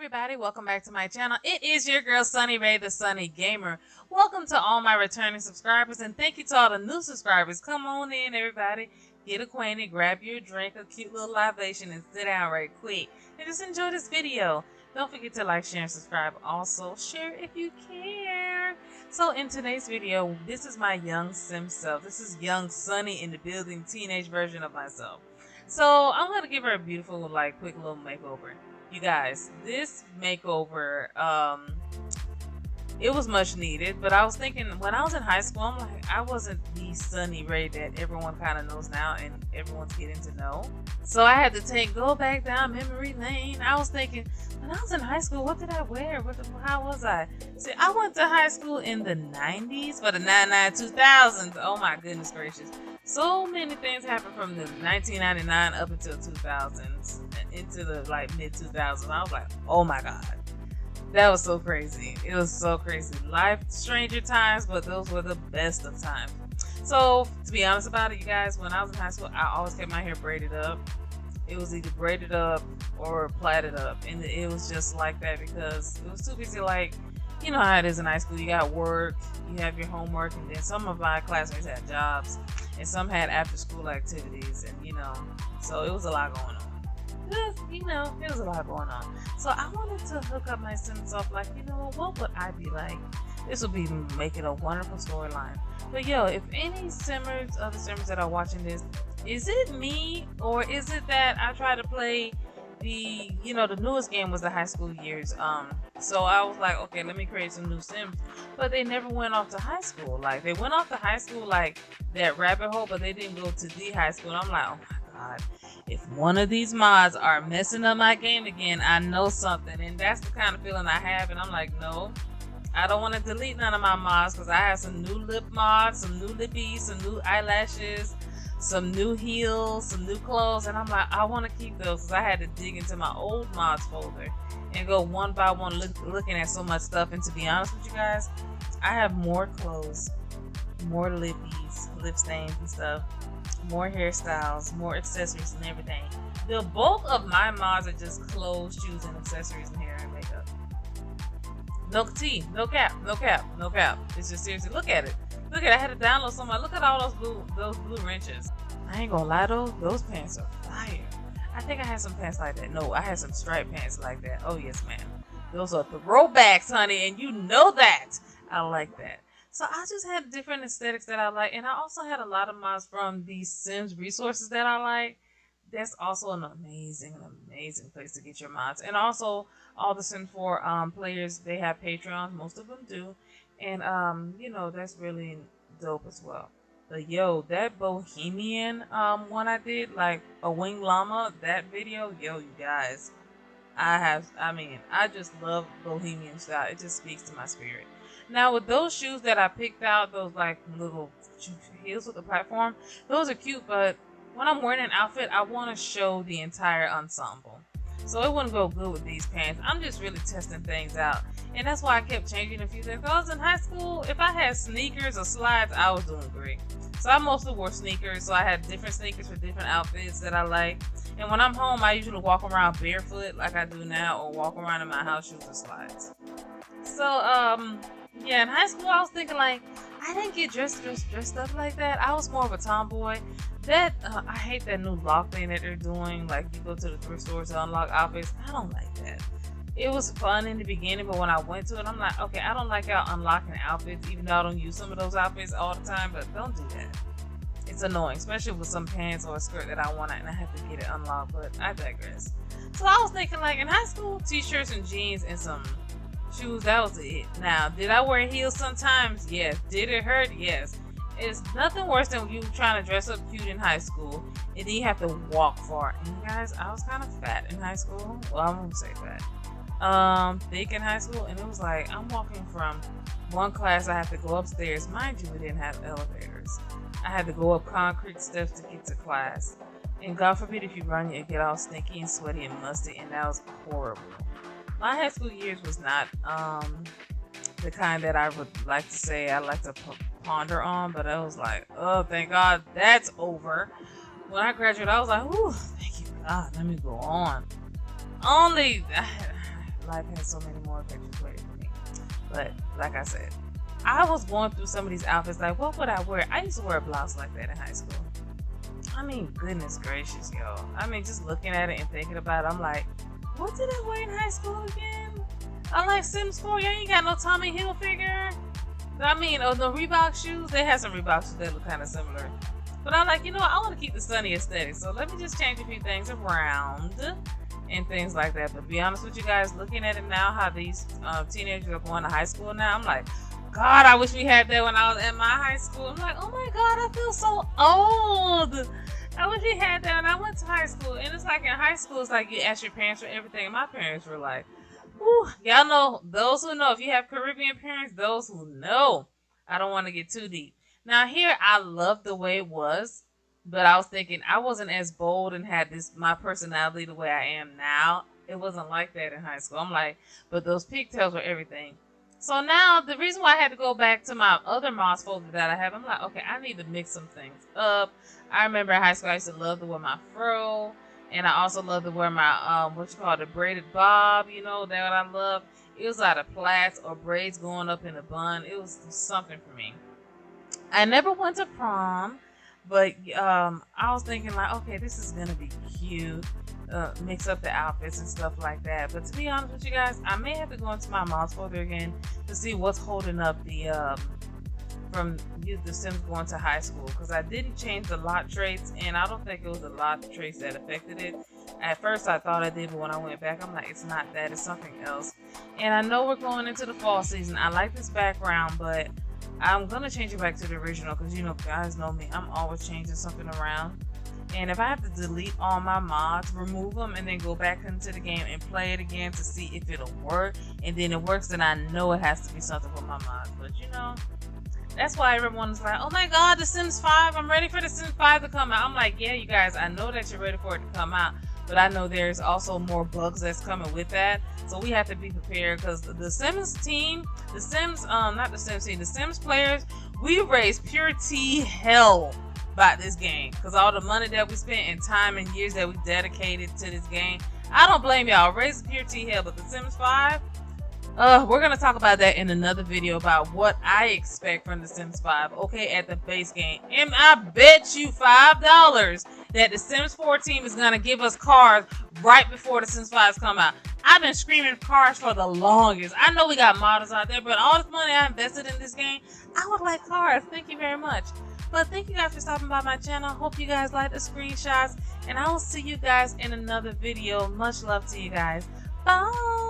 everybody, welcome back to my channel. It is your girl Sunniray, the Sunny Gamer. Welcome to all my returning subscribers, and thank you to all the new subscribers. Come on in, everybody, get acquainted, grab your drink, a cute little libation, and sit down right quick and just enjoy this video. Don't forget to like, share, and subscribe. Also share if you care. So in today's video, this is my young sim self. This is young Sunny in the building, teenage version of myself. So I'm gonna give her a beautiful, quick little makeover. You guys, this makeover, it was much needed, but I was thinking when I was in high school, I'm like, I wasn't the Sunniray that everyone kind of knows now and everyone's getting to know. So I had to go back down memory lane. I was thinking, when I was in high school, what did I wear? How was I? See, I went to high school in the 90s, for the 2000s. Oh my goodness gracious. So many things happened from the 1999 up until 2000s, into the mid 2000s. I was like, oh my god, that was so crazy. It was so crazy. Life, stranger times, but those were the best of times. So to be honest about it, you guys, when I was in high school, I always kept my hair braided up. It was either braided up or plaited up, and it was just like that because it was too busy. You know how it is in high school. You got work, you have your homework, and then some of my classmates had jobs, and some had after-school activities, and so it was a lot going on. It was a lot going on. So I wanted to hook up my sim self, what would I be like? This will be making a wonderful storyline. But yo, if any other simmers that are watching this, is it me or is it that I try to play the newest game was the high school years. So I was like, okay, let me create some new sims, but they never went off to high school. They went off to high school that rabbit hole, but they didn't go to the high school. And I'm like, oh my god, if one of these mods are messing up my game again, I know something. And that's the kind of feeling I have. And I'm like, no, I don't want to delete none of my mods because I have some new lip mods, some new lippies, some new eyelashes, some new heels, some new clothes, and I'm like, I want to keep those because I had to dig into my old mods folder and go one by one looking at so much stuff. And to be honest with you guys, I have more clothes, more lippies, lip stains and stuff, more hairstyles, more accessories and everything. The bulk of my mods are just clothes, shoes, and accessories and hair and makeup. No tea, no cap, no cap, no cap. It's just seriously, look at it. Look at it, I had to download some. Look at all those blue wrenches. I ain't gonna lie though, those pants are fire. I think I had some pants like that. No, I had some striped pants like that. Oh yes, ma'am. Those are throwbacks, honey, and you know that. I like that. So I just had different aesthetics that I like, and I also had a lot of mods from these Sims resources that I like. That's also an amazing place to get your mods. And also all the Sims 4 players, they have Patreons. Most of them do. And that's really dope as well. But yo, that bohemian one I did, like a winged llama, that video, yo, you guys, I just love bohemian style. It just speaks to my spirit. Now with those shoes that I picked out, those little heels with the platform, those are cute, but when I'm wearing an outfit, I want to show the entire ensemble. So it wouldn't go good with these pants. I'm just really testing things out. And that's why I kept changing a few things. When I was in high school, if I had sneakers or slides, I was doing great. So I mostly wore sneakers. So I had different sneakers for different outfits that I like. And when I'm home, I usually walk around barefoot like I do now, or walk around in my house shoes or slides. So, yeah, in high school, I was thinking I didn't get dressed up like that. I was more of a tomboy. I hate that new lock thing that they're doing. You go to the thrift stores to unlock outfits. I don't like that. It was fun in the beginning, but when I went to it, I'm like, okay, I don't like y'all unlocking outfits, even though I don't use some of those outfits all the time, but don't do that. It's annoying, especially with some pants or a skirt that I want and I have to get it unlocked, but I digress. So I was thinking in high school, t-shirts and jeans and some shoes, that was it. Now, did I wear heels sometimes? Yes. Did it hurt? Yes. It's nothing worse than you trying to dress up cute in high school and then you have to walk far. And you guys, I was kind of fat in high school. Well, I won't say fat. Thick in high school, and it was I'm walking from one class, I have to go upstairs. Mind you, we didn't have elevators. I had to go up concrete steps to get to class. And God forbid if you run, you get all stinky and sweaty and musty, and that was horrible. My high school years was not the kind that I would like to say I like to ponder on, but I was like, oh, thank God that's over. When I graduated, I was like, ooh, thank you God, let me go on. life has so many more adventures waiting for me. But like I said, I was going through some of these outfits. Like, what would I wear? I used to wear a blouse like that in high school. I mean, goodness gracious, yo. I mean, just looking at it and thinking about it, I'm like, what did I wear in high school again? I like Sims 4. You ain't got no Tommy Hilfiger. I mean, the Reebok shoes. They had some Reebok shoes that look kind of similar. But I'm like, you know what? I want to keep the Sunny aesthetic. So let me just change a few things around and things like that. But to be honest with you guys, looking at it now, how these teenagers are going to high school now, I'm like, God, I wish we had that when I was at my high school. I'm like, oh my God, I feel so old. I wish we had that when I went to high school. And it's like in high school, it's like you ask your parents for everything. And my parents were like, whew, y'all know, those who know, if you have Caribbean parents, those who know. I don't want to get too deep. Now here, I love the way it was. But I was thinking I wasn't as bold and had my personality the way I am now. It wasn't like that in high school. I'm like, but those pigtails were everything. So now the reason why I had to go back to my other mods folder that I have, I'm like, okay, I need to mix some things up. I remember in high school I used to love to wear my fro, and I also love to wear my the braided bob. You know that what I love. It was out of plaits or braids going up in a bun. It was something for me. I never went to prom, but I was thinking like, okay, this is gonna be cute. Mix up the outfits and stuff like that. But to be honest with you guys, I may have to go into my mods folder again to see what's holding up the from the Sims going to high school, because I didn't change the lot traits, and I don't think it was the lot traits that affected it. At first I thought I did, but when I went back, I'm like, it's not that, it's something else. And I know we're going into the fall season. I like this background, but I'm gonna change it back to the original, because you know, guys know me, I'm always changing something around. And if I have to delete all my mods, remove them, and then go back into the game and play it again to see if it'll work, and then it works, then I know it has to be something with my mods. But you know, that's why everyone's like, oh my God, The Sims 5, I'm ready for The Sims 5 to come out. I'm like, yeah, you guys, I know that you're ready for it to come out, but I know there's also more bugs that's coming with that. So we have to be prepared, because the Sims team, the Sims players, we raised pure tea hell about this game, because all the money that we spent and time and years that we dedicated to this game, I don't blame y'all. Raise pure tea hell. But The Sims 5, we're gonna talk about that in another video, about what I expect from The Sims 5. Okay, at the base game, and I bet you $5 that The Sims 4 team is gonna give us cars right before The Sims 5's come out. I've been screaming cars for the longest. I know we got models out there, but all this money I invested in this game, I would like cars. Thank you very much. But thank you guys for stopping by my channel. Hope you guys like the screenshots, and I will see you guys in another video. Much love to you guys. Bye.